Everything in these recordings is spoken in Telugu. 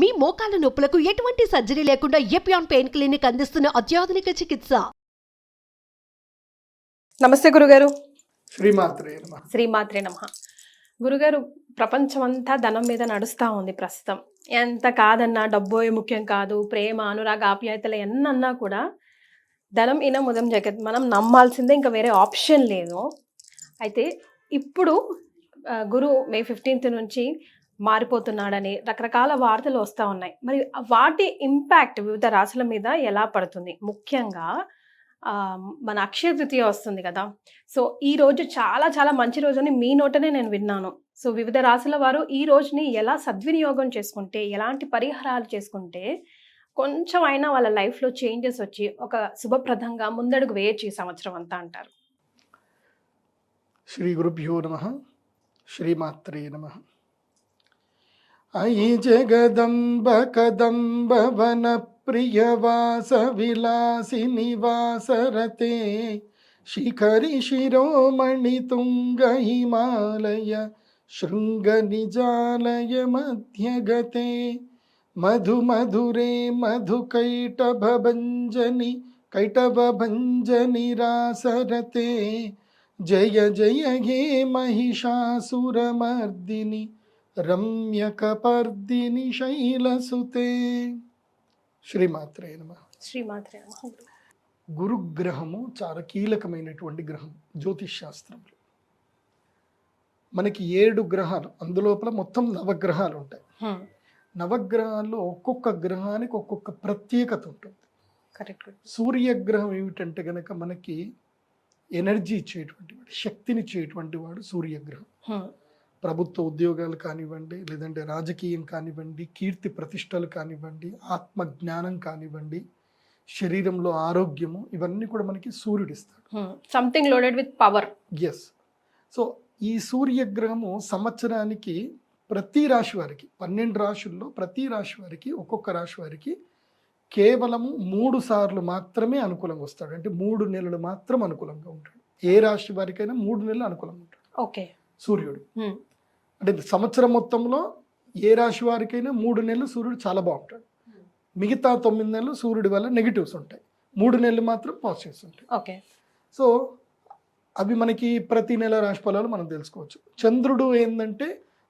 మీ మోకాల నొప్పులకు ఎటువంటి సర్జరీ లేకుండా ఎపియాన్ పెయిన్ క్లినిక్ అందిస్తున్న అత్యాధునిక చికిత్స. నమస్తే గురుగారు. శ్రీమాత్రే నమః. శ్రీమాత్రే నమః. గురుగారు, ప్రపంచమంతా ధనం మీద నడుస్తూ ఉంది ప్రస్తుతం. ఎంత కాదన్నా డబ్బోయే ముఖ్యం కాదు, ప్రేమ అనురాగ ఆప్యాయతలు ఎన్నన్నా కూడా ధనం ఇనం ఉదం జగత్, మనం నమ్మాల్సిందే, ఇంకా వేరే ఆప్షన్ లేదు. అయితే ఇప్పుడు గురు మే 15th నుంచి మారిపోతున్నాడని రకరకాల వార్తలు వస్తూ ఉన్నాయి. మరి వాటి ఇంపాక్ట్ వివిధ రాశుల మీద ఎలా పడుతుంది? ముఖ్యంగా మన అక్షయ తృతీయ వస్తుంది కదా. సో ఈ రోజు చాలా చాలా మంచి రోజు అని మీ నోటనే నేను విన్నాను. సో వివిధ రాశుల వారు ఈ రోజుని ఎలా సద్వినియోగం చేసుకుంటే, ఎలాంటి పరిహారాలు చేసుకుంటే కొంచెం అయినా వాళ్ళ లైఫ్లో చేంజెస్ వచ్చి ఒక శుభప్రదంగా ముందడుగు వేయచ్చు ఈ సంవత్సరం అంతా అంటారు? శ్రీ గురుభ్యో నమః. శ్రీమాత్రే నమః. అయి జగదంబ కదంబ వన ప్రియవాస విలాసిని వాసరతే శిఖరి శిరోమణి తుంగ హిమాలయ శృంగ నిజాలయ మధ్యగతే మధు మధురే మధు కైటభంజని రాసరతే జయ జయ హే మహిషాసురమర్దిని రమ్యకపర్దిని శైలసుతే. శ్రీమాత్రే నమః. శ్రీమాత్రే నమః. గురుగ్రహము చాలా కీలకమైనటువంటి గ్రహం జ్యోతిష్ శాస్త్రంలో. మనకి 7 గ్రహాలు, అందులోపల మొత్తం 9 గ్రహాలు ఉంటాయి. 9 ఒక్కొక్క గ్రహానికి ఒక్కొక్క ప్రత్యేకత ఉంటుంది. కరెక్ట్. సూర్యగ్రహం ఏమిటంటే గనక మనకి ఎనర్జీ ఇచ్చేటువంటి వాడు, శక్తినిచ్చేటువంటి వాడు సూర్యగ్రహం. ప్రభుత్వ ఉద్యోగాలు కానివ్వండి, లేదంటే రాజకీయం కానివ్వండి, కీర్తి ప్రతిష్టలు కానివ్వండి, ఆత్మజ్ఞానం కానివ్వండి, శరీరంలో ఆరోగ్యము, ఇవన్నీ కూడా మనకి సూర్యుడిస్తాడు. Something loaded with power. Yes. So ఈ సూర్యగ్రహము సంవత్సరానికి ప్రతి రాశి వారికి, 12 రాశుల్లో ప్రతి రాశి వారికి, ఒక్కొక్క రాశి వారికి కేవలము 3 సార్లు మాత్రమే అనుకూలంగా వస్తాడు. అంటే 3 నెలలు మాత్రం అనుకూలంగా ఉంటాడు. ఏ రాశి వారికైనా 3 నెలలు అనుకూలంగా ఉంటాడు ఓకే సూర్యుడు. అంటే సంవత్సరం మొత్తంలో ఏ రాశి వారికైనా 3 నెలలు సూర్యుడు చాలా బాగుంటాడు. మిగతా 9 నెలలు సూర్యుడి వల్ల నెగిటివ్స్ ఉంటాయి, 3 నెలలు మాత్రం పాజిటివ్స్ ఉంటాయి. ఓకే. సో అవి మనకి ప్రతి నెల రాశి ఫలాలు మనం తెలుసుకోవచ్చు. చంద్రుడు ఏంటంటే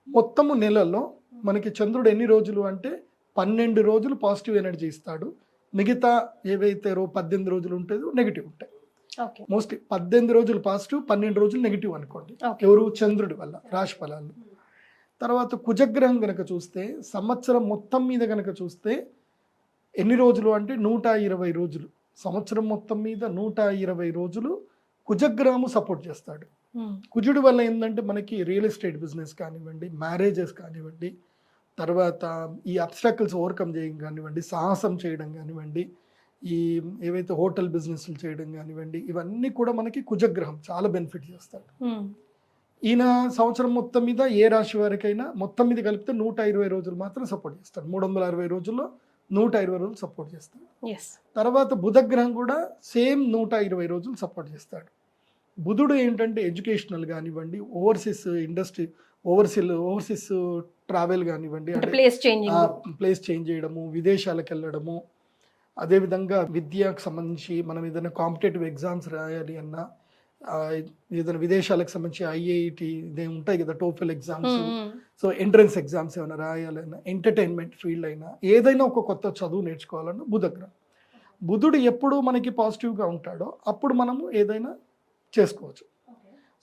మొత్తము నెలలో మనకి చంద్రుడు ఎన్ని రోజులు అంటే 12 రోజులు పాజిటివ్ ఎనర్జీ ఇస్తాడు. మిగతా ఏవైతే 18 రోజులు ఉంటుందో నెగిటివ్ ఉంటాయి. మోస్ట్లీ 18 రోజులు పాజిటివ్, 12 రోజులు నెగిటివ్ అనుకోండి. ఎవరు? చంద్రుడి వల్ల రాశి ఫలాలు. తర్వాత కుజగ్రహం కనుక చూస్తే సంవత్సరం మొత్తం మీద కనుక చూస్తే ఎన్ని రోజులు అంటే 120 రోజులు. సంవత్సరం మొత్తం మీద 120 రోజులు కుజగ్రహము సపోర్ట్ చేస్తాడు. కుజుడి వల్ల ఏంటంటే మనకి రియల్ ఎస్టేట్ బిజినెస్ కానివ్వండి, మ్యారేజెస్ కానివ్వండి, తర్వాత ఈ అబ్స్ట్రాకిల్స్ ఓవర్కమ్ చేయడం కానివ్వండి, సాహసం చేయడం కానివ్వండి, ఈ ఏవైతే హోటల్ బిజినెస్లు చేయడం కానివ్వండి, ఇవన్నీ కూడా మనకి కుజగ్రహం చాలా బెనిఫిట్ చేస్తాడు. ఈయన సంవత్సరం మొత్తం మీద ఏ రాశి వారికైనా మొత్తం మీద కలిపితే 120 రోజులు మాత్రం సపోర్ట్ చేస్తాడు. 360 రోజుల్లో 120 రోజులు సపోర్ట్ చేస్తాడు. తర్వాత బుధగ్రహం కూడా సేమ్ 120 రోజులు సపోర్ట్ చేస్తాడు. బుధుడు ఏంటంటే ఎడ్యుకేషనల్ కానివ్వండి, ఓవర్సీస్ ఇండస్ట్రీ, ఓవర్సీస్ ట్రావెల్ కానివ్వండి, ప్లేస్ చేంజ్ చేయడము, విదేశాలకు వెళ్ళడము, అదేవిధంగా విద్యకు సంబంధించి మనం ఏదైనా కాంపిటేటివ్ ఎగ్జామ్స్ రాయాలి అన్నా, ఏదైనా విదేశాలకు సంబంధించి ఐఐటి ఇదే ఉంటాయి కదా, TOEFL exams, so entrance exams ఏమైనా రాయాలన్నా, ఎంటర్టైన్మెంట్ ఫీల్డ్ అయినా, ఏదైనా ఒక కొత్త చదువు నేర్చుకోవాలన్నా బుధగ్రహం. బుధుడు ఎప్పుడు మనకి పాజిటివ్గా ఉంటాడో అప్పుడు మనము ఏదైనా చేసుకోవచ్చు.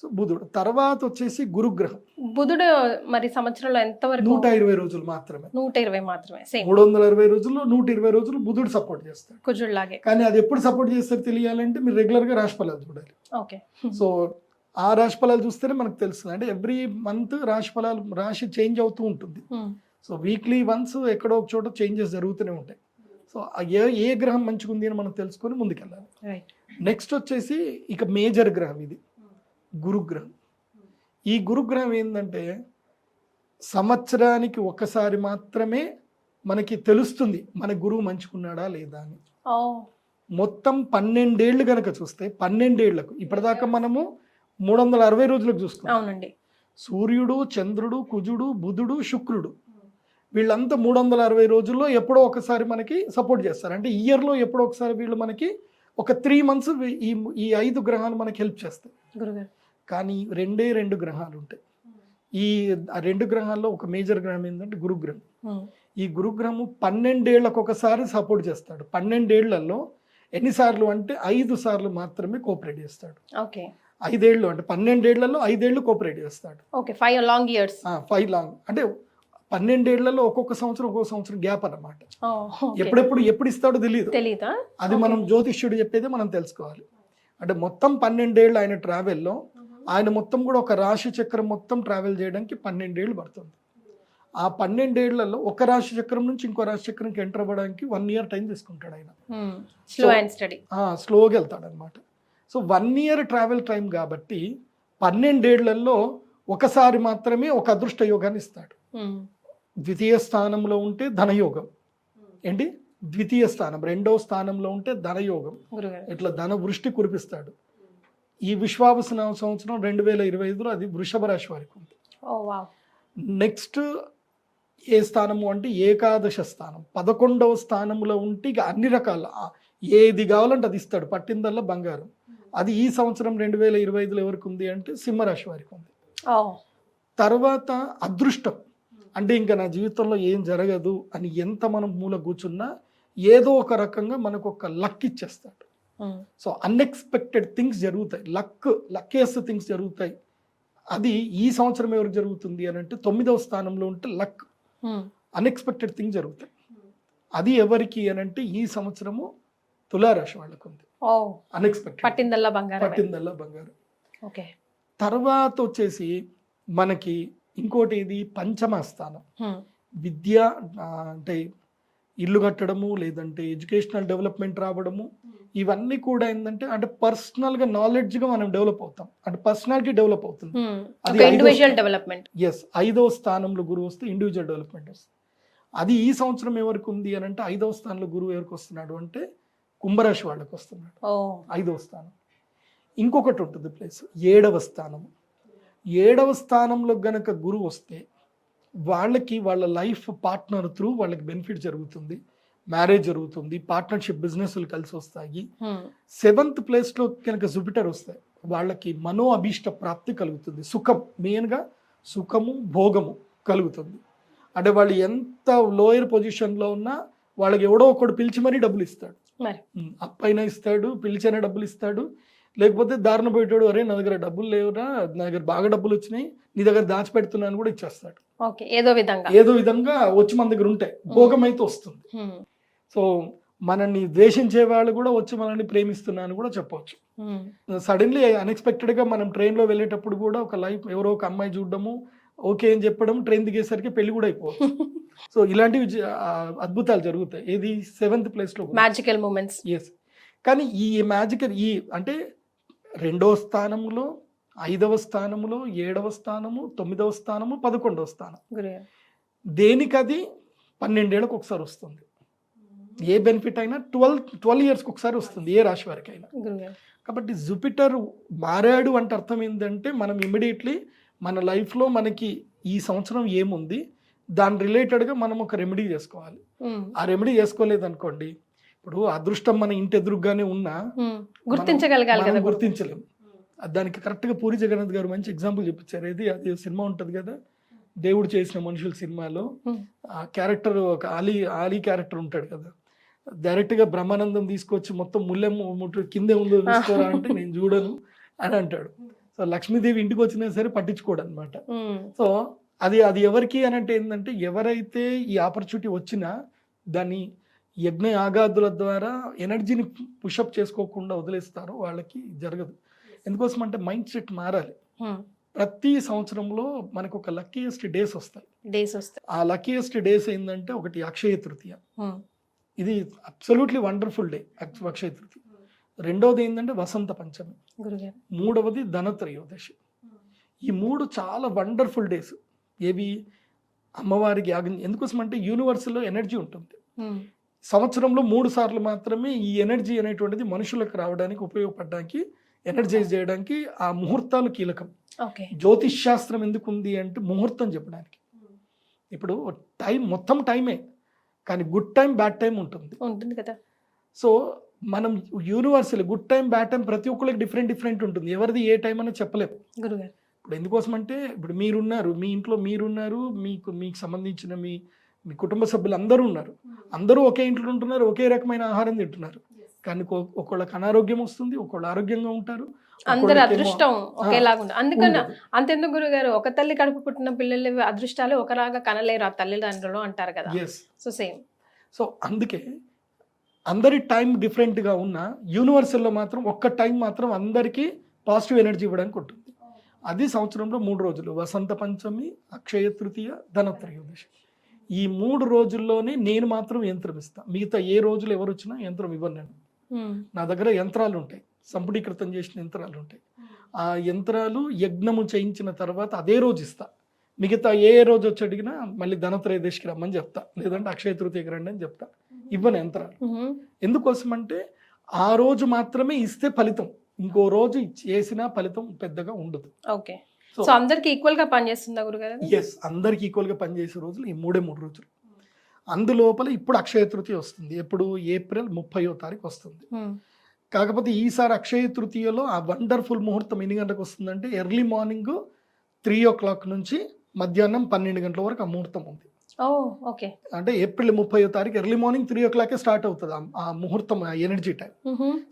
సో బుధుడు తర్వాత వచ్చేసి గురుగ్రహం. బుధుడు మరి సంవత్సరంలో ఎంతవరకు? 120 రోజులు మాత్రమే. 120 మాత్రమే. 360 రోజుల్లో 120 రోజులు బుధుడు సపోర్ట్ చేస్తాడు, కుజుడులాగే. కానీ అది ఎప్పుడు సపోర్ట్ చేస్తారో తెలియాలంటే మీరు రెగ్యులర్గా రాశి ఫలాలు చూడాలి. ఓకే. సో ఆ రాశి ఫలాలు చూస్తేనే మనకు తెలుస్తుంది. అంటే ఎవ్రీ మంత్ రాశి ఫలాలు, రాశి చేంజ్ అవుతూ ఉంటుంది. సో వీక్లీ వన్స్ ఎక్కడో ఒక చోట చేంజెస్ జరుగుతూనే ఉంటాయి. సో ఏ గ్రహం మంచిగా ఉంది అని మనం తెలుసుకొని ముందుకెళ్ళాలి. నెక్స్ట్ వచ్చేసి ఇక మేజర్ గ్రహం ఇది గురుగ్రహం. ఈ గురుగ్రహం ఏంటంటే సంవత్సరానికి ఒకసారి మాత్రమే మనకి తెలుస్తుంది మన గురువు మంచుకున్నాడా లేదా అని. మొత్తం 12 ఏళ్ళు కనుక చూస్తే 12 ఏళ్లకు ఇప్పటిదాకా మనము 360 రోజులకు చూసుకున్నాం. అవునండి. సూర్యుడు, చంద్రుడు, కుజుడు, బుధుడు, శుక్రుడు వీళ్ళంతా 360 రోజుల్లో ఎప్పుడో ఒకసారి మనకి సపోర్ట్ చేస్తారు. అంటే ఇయర్లో ఎప్పుడో ఒకసారి వీళ్ళు మనకి ఒక 3 months ఈ 5 గ్రహాలు మనకి హెల్ప్ చేస్తాయి. గురుగారు. కానీ 2 గ్రహాలు ఉంటాయి. ఈ 2 గ్రహాల్లో ఒక మేజర్ గ్రహం ఏంటంటే గురుగ్రహం. ఈ గురుగ్రహము 12 ఏళ్లకు ఒకసారి సపోర్ట్ చేస్తాడు. 12 ఏళ్లలో ఎన్నిసార్లు అంటే 5 సార్లు మాత్రమే కోఆపరేట్ చేస్తాడు. ఓకే. 5 ఏళ్ళు అంటే 12 ఏళ్లలో 5 ఏళ్ళు కోఆపరేట్ చేస్తాడు. Okay, 5 long years. 5 లాంగ్ అంటే 12 ఏళ్లలో ఒక్కొక్క సంవత్సరం గ్యాప్ అన్నమాట. ఓకే. ఎప్పుడు ఇస్తాడో తెలియదు. తెలీదా? అది మనం జ్యోతిష్యుడు చెప్పేదే మనం తెలుసుకోవాలి. అంటే మొత్తం 12 ఏళ్ళు ఆయన ట్రావెల్లో ఆయన మొత్తం కూడా ఒక రాశి చక్రం మొత్తం ట్రావెల్ చేయడానికి 12 ఏళ్ళు పడుతుంది. ఆ 12 ఏళ్లలో ఒక రాశి చక్రం నుంచి ఇంకో రాశి చక్రంకి ఎంటర్ అవ్వడానికి 1 year టైం తీసుకుంటాడు ఆయన. Slow and study. స్లోగా వెళ్తాడు అనమాట. సో 1 year ట్రావెల్ టైం కాబట్టి 12 ఏళ్లలో ఒకసారి మాత్రమే ఒక అదృష్ట యోగాన్ని ఇస్తాడు. ద్వితీయ స్థానంలో ఉంటే ధనయోగం. ఏంటి? ద్వితీయ స్థానం, 2వ స్థానంలో ఉంటే ధనయోగం. ఇట్లా ధన వృష్టి కురిపిస్తాడు. ఈ విశ్వావసన సంవత్సరం 2025లో అది వృషభ రాశి వారికి ఉంది. నెక్స్ట్ ఏ స్థానము అంటే ఏకాదశ స్థానం, 11వ స్థానంలో ఉంటే ఇక అన్ని రకాల ఏది కావాలంటే అది ఇస్తాడు. పట్టిందల్లా బంగారం. అది ఈ సంవత్సరం 2025లో ఎవరికి ఉంది అంటే సింహరాశి వారికి ఉంది. తర్వాత అదృష్టం అంటే ఇంకా నా జీవితంలో ఏం జరగదు అని ఎంత మనం మూల కూర్చున్నా ఏదో ఒక రకంగా మనకు ఒక లక్ ఇచ్చేస్తాడు. సో అన్ఎక్స్పెక్టెడ్ థింగ్స్ జరుగుతాయి. లక్కియస్ట్ థింగ్స్ జరుగుతాయి. అది ఈ సంవత్సరం ఎవరికి జరుగుతుంది అని అంటే 9వ స్థానంలో ఉంటే లక్, అన్ఎక్స్పెక్టెడ్ థింగ్స్ జరుగుతాయి. అది ఎవరికి అని అంటే ఈ సంవత్సరము తులారాశి వాళ్ళకు ఉంది. అన్ఎక్స్పెక్టెడ్ పట్టిందల్లా బంగారం. ఓకే. తర్వాత వచ్చేసి మనకి ఇంకోటి ఇది పంచమ స్థానం. విద్య అంటే ఇల్లు కట్టడము, లేదంటే ఎడ్యుకేషనల్ డెవలప్మెంట్ రావడము, ఇవన్నీ కూడా ఏంటంటే అంటే పర్సనల్గా నాలెడ్జ్గా మనం డెవలప్ అవుతాం. అంటే పర్సనాలిటీ డెవలప్ అవుతుంది. Individual development. 5వ స్థానంలో గురువు వస్తే ఇండివిజువల్ డెవలప్మెంట్ వస్తుంది. అది ఈ సంవత్సరం ఎవరికి ఉంది అని అంటే 5వ స్థానంలో గురువు ఎవరికి వస్తున్నాడు అంటే కుంభరాశి వాళ్ళకి వస్తున్నాడు. 5వ స్థానం. ఇంకొకటి ఉంటుంది ప్లేస్ 7వ స్థానం. 7వ స్థానంలో గనక గురువు వస్తే వాళ్ళకి వాళ్ళ లైఫ్ పార్ట్నర్ త్రూ వాళ్ళకి బెనిఫిట్ జరుగుతుంది, మ్యారేజ్ జరుగుతుంది, పార్ట్నర్షిప్ బిజినెస్లు కలిసి వస్తాయి. 7th ప్లేస్లో కనుక జూపిటర్ వస్తాయి వాళ్ళకి మనో అభీష్ట ప్రాప్తి కలుగుతుంది. సుఖం, మెయిన్గా సుఖము భోగము కలుగుతుంది. అంటే వాళ్ళు ఎంత లోయర్ పొజిషన్లో ఉన్నా వాళ్ళకి ఎవడో ఒకడు పిలిచి మరీ డబ్బులు ఇస్తాడు. అప్పైనా ఇస్తాడు, పిలిచైనా డబ్బులు ఇస్తాడు. లేకపోతే దారిన పోయేటోడు, అరే నా దగ్గర డబ్బులు లేవురా, నా దగ్గర బాగా డబ్బులు వచ్చినాయి, నీ దగ్గర దాచిపెడుతున్నాను కూడా ఇచ్చేస్తాడు. ఏదో విధంగా వచ్చి మన దగ్గర ఉంటాయి, భోగం అయితే వస్తుంది. సో మనల్ని ద్వేషించే వాళ్ళు కూడా వచ్చి మనల్ని ప్రేమిస్తున్నాను కూడా చెప్పవచ్చు. సడన్లీ అన్ఎక్స్పెక్టెడ్గా మనం ట్రైన్లో వెళ్ళేటప్పుడు కూడా ఒక లైఫ్ ఎవరో ఒక అమ్మాయి చూడడము, ఓకే అని చెప్పడం, ట్రైన్ దిగేసరికి పెళ్లి కూడా అయిపోవచ్చు. సో ఇలాంటివి అద్భుతాలు జరుగుతాయి. ఇది 7th ప్లేస్లో మ్యాజికల్ మూమెంట్స్. ఎస్. కానీ ఈ మ్యాజికల్ అంటే 2వ స్థానంలో, 5వ స్థానంలో, 7వ స్థానము, 9వ స్థానము, 11వ స్థానం, దేనికి అది 12 ఏళ్ళకి ఒకసారి వస్తుంది. ఏ బెనిఫిట్ అయినా 12 yearsకి ఒకసారి వస్తుంది ఏ రాశి వారికి అయినా. కాబట్టి జూపిటర్ మారాడు అంటే అర్థం ఏంటంటే మనం ఇమ్మీడియట్లీ మన లైఫ్లో మనకి ఈ సంవత్సరం ఏముంది దాని రిలేటెడ్గా మనం ఒక రెమెడీ చేసుకోవాలి. ఆ రెమెడీ చేసుకోలేదు అనుకోండి, ఇప్పుడు అదృష్టం మన ఇంటి ఎదురుగానే ఉన్నా గుర్తించలేము. దానికి కరెక్ట్గా పూరి జగన్నాథ్ గారు మంచి ఎగ్జాంపుల్ చూపించారు. అది సినిమా ఉంటుంది కదా, దేవుడు చేసిన మనుషుల సినిమాలో ఆ క్యారెక్టర్ ఒక ఆలీ క్యారెక్టర్ ఉంటాడు కదా, డైరెక్ట్గా బ్రహ్మానందం తీసుకొచ్చి మొత్తం ముల్లెమ్మ కిందే ఉందో చూసుకోరా అంటే నేను చూడను అని అంటాడు. సో లక్ష్మీదేవి ఇంటికి వచ్చినా సరే పట్టించుకోడు అనమాట. సో అది ఎవరికి అని అంటే ఏంటంటే ఎవరైతే ఈ ఆపర్చునిటీ వచ్చినా దాన్ని యజ్ఞ యాగాదుల ద్వారా ఎనర్జీని పుషప్ చేసుకోకుండా వదిలేస్తారో వాళ్ళకి జరగదు. ఎందుకోసం అంటే మైండ్ సెట్ మారాలి. ప్రతి సంవత్సరంలో మనకు ఒక లక్కీయెస్ట్ డేస్ వస్తాయి. ఆ లక్కీయెస్ట్ డేస్ ఏంటంటే ఒకటి అక్షయ తృతీయ, ఇది absolutely wonderful day Akshaya Tritiya. 2వది ఏంటంటే వసంత పంచమి, 3వది ధనత్రయోదశి. ఈ 3 చాలా వండర్ఫుల్ డేస్. ఏవి? అమ్మవారికి యాగం. ఎందుకోసం అంటే యూనివర్స్లో ఎనర్జీ ఉంటుంది. సంవత్సరంలో 3 సార్లు మాత్రమే ఈ ఎనర్జీ అనేటువంటిది మనుషులకు రావడానికి, ఉపయోగపడడానికి, ఎనర్జైజ్ చేయడానికి ఆ ముహూర్తాలు కీలకం. జ్యోతిష్ శాస్త్రం ఎందుకు ఉంది అంటే ముహూర్తం చెప్పడానికి. ఇప్పుడు టైం మొత్తం టైమే, కానీ గుడ్ టైం బ్యాడ్ టైం ఉంటుంది. ఉంటుంది కదా. సో మనం universal good time bad time ప్రతి ఒక్కరికి డిఫరెంట్ ఉంటుంది. ఎవరిది ఏ టైం అని చెప్పలేము. గురుగారు ఇప్పుడు ఎందుకోసం అంటే ఇప్పుడు మీరున్నారు, మీ ఇంట్లో మీరున్నారు, మీకు సంబంధించిన మీ కుటుంబ సభ్యులు అందరూ ఉన్నారు. అందరూ ఒకే ఇంట్లో ఉంటున్నారు, ఒకే రకమైన ఆహారం తింటున్నారు. కానీ ఒకళ్ళకి అనారోగ్యం వస్తుంది, ఒకళ్ళు ఆరోగ్యంగా ఉంటారు. అందరి అదృష్టం ఒకేలాగా ఉంది. అందుకని అంతెందుకు గురుగారు, ఒక తల్లి కడుపు పుట్టిన పిల్లల అదృష్టాలు ఒకలాగా కనలేరు ఆ తల్లిదండ్రులు అంటారు కదా. So same. సో అందుకే అందరి టైం డిఫరెంట్గా ఉన్న యూనివర్సల్లో మాత్రం ఒక్క టైం మాత్రం అందరికీ పాజిటివ్ ఎనర్జీ ఇవ్వడానికి ఉంటుంది. అది సంవత్సరంలో 3 రోజులు, వసంత పంచమి, అక్షయ తృతీయ, ధనత్రయోదశి. ఈ 3 రోజుల్లోనే నేను మాత్రం యంత్రం ఇస్తాను. మిగతా ఏ రోజులు ఎవరు వచ్చినా యంత్రం ఇవ్వను నేను. నా దగ్గర యంత్రాలు ఉంటాయి, సంపుటీకృతం చేసిన యంత్రాలు ఉంటాయి. ఆ యంత్రాలు యజ్ఞము చేయించిన తర్వాత అదే రోజు ఇస్తా. మిగతా ఏ రోజు వచ్చి అడిగినా మళ్ళీ ధనత్రయోదశికి రమ్మని చెప్తా, లేదంటే అక్షయ తృతీయకి రండి అని చెప్తా. ఇవ్వను యంత్రాలు. ఎందుకోసం అంటే ఆ రోజు మాత్రమే ఇస్తే ఫలితం, ఇంకో రోజు చేసినా ఫలితం పెద్దగా ఉండదు. ఓకే. సో అందరికి ఈక్వల్ గా పనిచేస్తుందా గురుగారు? ఎస్, అందరికి ఈక్వల్ గా పనిచేసే రోజులు ఈ 3 రోజులు. అందులోపల ఇప్పుడు అక్షయ తృతీయ వస్తుంది. ఎప్పుడు? ఏప్రిల్ 30వ తారీఖు వస్తుంది. కాకపోతే ఈసారి అక్షయ తృతీయలో ఆ వండర్ఫుల్ ముహూర్తం ఎన్ని గంటలకు వస్తుందంటే ఎర్లీ మార్నింగ్ 3 నుంచి మధ్యాహ్నం 12 గంటల వరకు ఆ ముహూర్తం ఉంది. ఓకే. అంటే ఏప్రిల్ 30వ తారీఖు ఎర్లీ మార్నింగ్ 3 స్టార్ట్ అవుతుంది ఆ ముహూర్తం, ఆ energy time.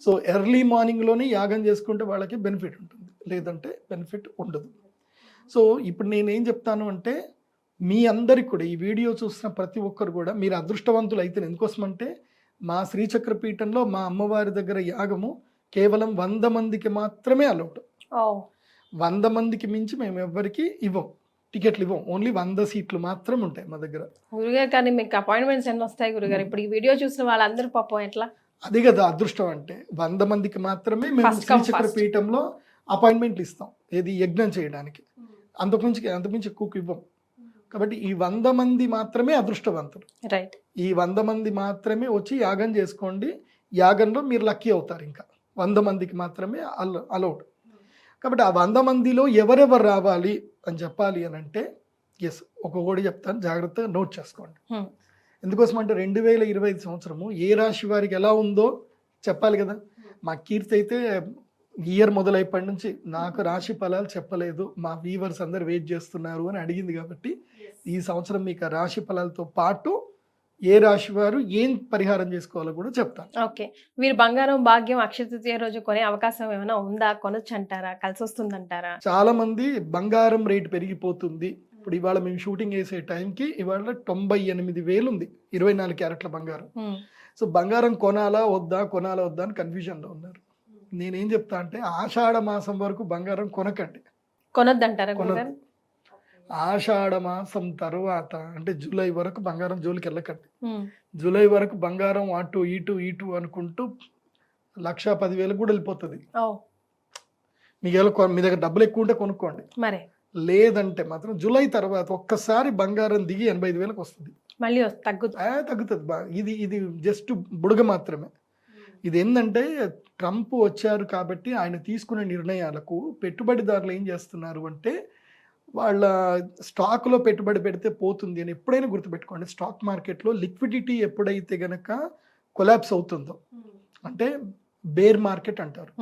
So early morning లోనే యాగం చేసుకుంటే వాళ్ళకి బెనిఫిట్ ఉంటుంది, లేదంటే బెనిఫిట్ ఉండదు. సో ఇప్పుడు నేనేం చెప్తాను అంటే మీ అందరికి కూడా ఈ వీడియో చూస్తున్న ప్రతి ఒక్కరు కూడా మీరు అదృష్టవంతులు అయితే, ఎందుకోసం అంటే మా శ్రీచక్ర పీఠంలో మా అమ్మవారి దగ్గర యాగము కేవలం 100 మందికి మాత్రమే అలౌడ్. 100 మందికి మించి మేము ఎవ్వరికి ఇవ్వం, టికెట్లు ఇవ్వం. ఓన్లీ 100 సీట్లు మాత్రమే ఉంటాయి మా దగ్గర. గురుగారు కానీ మీకు అపాయింట్మెంట్స్ ఎన్ని వస్తాయి గురుగారు? ఇప్పుడు ఈ వీడియో చూసిన వాళ్ళందరూ పాపం ఎట్లా? అది కదా అదృష్టం అంటే, 100 మందికి మాత్రమే మేము శ్రీచక్ర పీఠంలో అపాయింట్మెంట్లు ఇస్తాం, ఏది యజ్ఞం చేయడానికి. అంతకుమించి ఎక్కువకి ఇవ్వం. కాబట్టి ఈ 100 మంది మాత్రమే అదృష్టవంతులు. రైట్. ఈ 100 మంది మాత్రమే వచ్చి యాగం చేసుకోండి. యాగంలో మీరు లక్కీ అవుతారు. ఇంకా 100 మందికి మాత్రమే అలౌడ్. కాబట్టి ఆ 100 మందిలో ఎవరెవరు రావాలి అని చెప్పాలి అని అంటే, ఎస్, ఒక్కొక్కటి చెప్తాను, జాగ్రత్తగా నోట్ చేసుకోండి. ఎందుకోసం అంటే 2025 సంవత్సరము ఏ రాశి వారికి ఎలా ఉందో చెప్పాలి కదా. మా కీర్తి అయితే ఇయర్ మొదలైప్పటి నుంచి నాకు రాశి ఫలాలు చెప్పలేదు, మా వీవర్స్ అందరు వెయిట్ చేస్తున్నారు అని అడిగింది. కాబట్టి ఈ సంవత్సరం మీకు రాశి ఫలాలతో పాటు ఏ రాశి వారు ఏం పరిహారం చేసుకోవాలో కూడా చెప్తాను. ఓకే. మీరు బంగారం భాగ్యం అక్షయ తృతీయ రోజు కొనే అవకాశం ఏమైనా ఉందా? కొనొచ్చు అంటారా? కలిసి వస్తుంది అంటారా? చాలా మంది బంగారం రేట్ పెరిగిపోతుంది. ఇప్పుడు ఇవాళ మేము షూటింగ్ వేసే టైంకి ఇవాళ 98,000 ఉంది 24 క్యారెట్ల బంగారం. సో బంగారం కొనాలా వద్దా అని కన్ఫ్యూజన్లో ఉన్నారు. నేనేం చెప్తా అంటే ఆషాఢ మాసం వరకు బంగారం కొనకండి, కొనొద్దంటారా? ఆషాఢ మాసం తర్వాత అంటే జూలై వరకు బంగారం జోలికి వెళ్ళకండి. జూలై వరకు బంగారం అటు ఇటు అనుకుంటూ 1,10,000 కూడా వెళ్ళిపోతుంది. మీ దగ్గర డబ్బులు ఎక్కువ ఉంటే కొనుక్కోండి, లేదంటే మాత్రం జూలై తర్వాత ఒక్కసారి బంగారం దిగి 85,000 వస్తుంది, మళ్ళీ తగ్గుతుంది. ఇది జస్ట్ బుడగ మాత్రమే. ఇది ఏంటంటే ట్రంప్ వచ్చారు కాబట్టి ఆయన తీసుకునే నిర్ణయాలకు పెట్టుబడిదారులు ఏం చేస్తున్నారు అంటే వాళ్ళ స్టాక్లో పెట్టుబడి పెడితే పోతుంది అని ఎప్పుడైనా గుర్తుపెట్టుకోండి. స్టాక్ మార్కెట్లో లిక్విడిటీ ఎప్పుడైతే గనక కొలాప్స్ అవుతుందో, అంటే బేర్ మార్కెట్ అంటారు,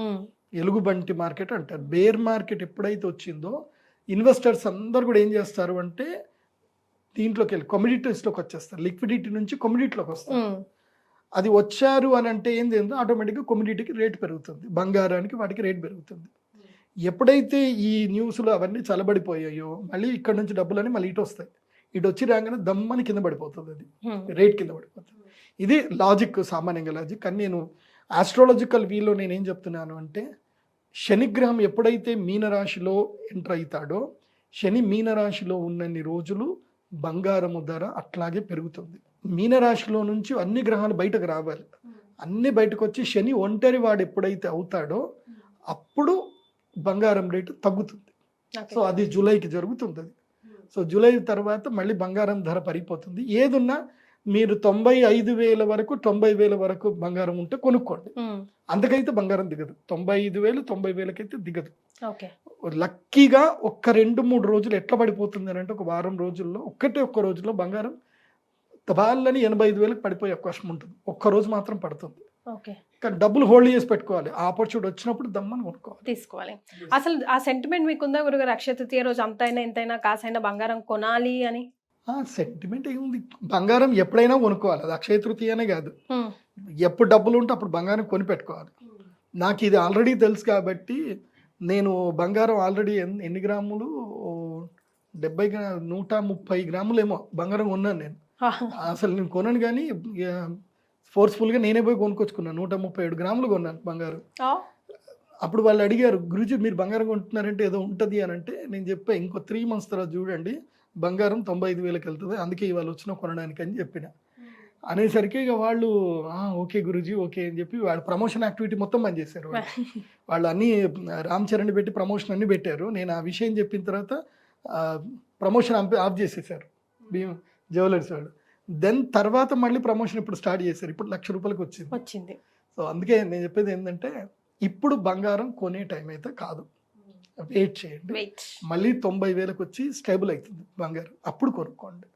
ఎలుగుబంటి మార్కెట్ అంటారు. బేర్ మార్కెట్ ఎప్పుడైతే వచ్చిందో ఇన్వెస్టర్స్ అందరు కూడా ఏం చేస్తారు అంటే దీంట్లోకి వెళ్ళి కమోడిటీస్లోకి వచ్చేస్తారు, లిక్విడిటీ నుంచి కమోడిటీలోకి వస్తారు. అది వచ్చారు అని అంటే ఏంది ఆటోమేటిక్గా కమోడిటీకి రేట్ పెరుగుతుంది, బంగారానికి వాటికి రేట్ పెరుగుతుంది. ఎప్పుడైతే ఈ న్యూస్లో అవన్నీ చల్లబడిపోయాయో మళ్ళీ ఇక్కడ నుంచి డబ్బులని మళ్ళీ ఇటు వస్తాయి, ఇటు వచ్చి రాగానే దమ్మని కింద పడిపోతుంది, అది రేట్ కింద పడిపోతుంది. ఇది లాజిక్, సామాన్యంగా లాజిక్. కానీ నేను ఆస్ట్రాలజికల్ వీలో నేనేం చెప్తున్నాను అంటే శనిగ్రహం ఎప్పుడైతే మీనరాశిలో ఎంటర్ అవుతాడో శని మీనరాశిలో ఉన్నన్ని రోజులు బంగారము ధర అట్లాగే పెరుగుతుంది. మీనరాశిలో నుంచి అన్ని గ్రహాలు బయటకు రావాలి, అన్ని బయటకు వచ్చి శని ఒంటరి వాడు ఎప్పుడైతే అవుతాడో అప్పుడు బంగారం రేటు తగ్గుతుంది. సో అది జూలైకి జరుగుతుంది. సో జూలై తర్వాత మళ్ళీ బంగారం ధర పడిపోతుంది. ఏదున్నా మీరు 95,000 వరకు 90,000 వరకు బంగారం ఉంటే కొనుక్కోండి, అంతకైతే బంగారం దిగదు. 95,000 90,000 అయితే దిగదు. ఓకే. లక్కీగా ఒక్క 2-3 రోజులు ఎట్లా పడిపోతుంది అని అంటే ఒక వారం రోజుల్లో ఒక్క రోజులో బంగారం తబాలని 85,000కి పడిపోయే అవకాశం ఉంటుంది. ఒక్కరోజు మాత్రం పడుతుంది. ఓకే. కానీ డబ్బులు హోల్డ్ చేసి పెట్టుకోవాలి. ఆ ఆపర్చునిటీ వచ్చినప్పుడు దమ్మని కొనుక్కోవాలి. తీసుకోవాలి. అసలు ఆ సెంటిమెంట్ మీకుందా గురుగారు? అక్షయ తృతీయ రోజు అంతైనా ఇంతైనా కాసైనా బంగారం కొనాలి అని? సెంటిమెంట్ ఏముంది, బంగారం ఎప్పుడైనా కొనుక్కోవాలి. అది అక్షయ తృతీయనే కాదు, హ్మ్. ఎప్పుడు డబ్బులు ఉంటే అప్పుడు బంగారం కొని పెట్టుకోవాలి. నాకు ఇది ఆల్రెడీ తెలుసు కాబట్టి నేను బంగారం ఆల్రెడీ ఎన్ని గ్రాములు 130 గ్రాములు ఏమో బంగారం కొన్నాను నేను. అసలు నేను కొనను కానీ ఫోర్స్ఫుల్గా నేనే పోయి కొనుక్కొచ్చుకున్నాను. 137 గ్రాములు కొన్నాను బంగారం. ఆ! అప్పుడు వాళ్ళు అడిగారు, గురుజీ మీరు బంగారం కొంటున్నారంటే ఏదో ఉంటుంది అని అంటే నేను చెప్పా, ఇంకో 3 months తర్వాత చూడండి బంగారం 95,000కి వెళ్తుంది, అందుకే ఇవాళ వచ్చిన కొనడానికి అని చెప్పిన. అనేసరికి ఇక వాళ్ళు ఓకే గురుజీ ఓకే అని చెప్పి వాళ్ళు ప్రమోషన్ యాక్టివిటీ మొత్తం బంద్ చేశారు. వాళ్ళు అన్నీ రామ్ చరణ్ పెట్టి ప్రమోషన్ అన్నీ పెట్టారు. నేను ఆ విషయం చెప్పిన తర్వాత ప్రమోషన్ ఆఫ్ చేసేసారు జ్యువెలర్స్ వాళ్ళు. దెన్ తర్వాత మళ్ళీ ప్రమోషన్ ఇప్పుడు స్టార్ట్ చేశారు. ఇప్పుడు 1,00,000 రూపాయలకి వచ్చింది. సో అందుకే నేను చెప్పేది ఏంటంటే ఇప్పుడు బంగారం కొనే టైం అయితే కాదు, వెయిట్ చేయండి. మళ్ళీ 90,000కి వచ్చి స్టేబుల్ అవుతుంది బంగారం, అప్పుడు కొనుక్కోండి.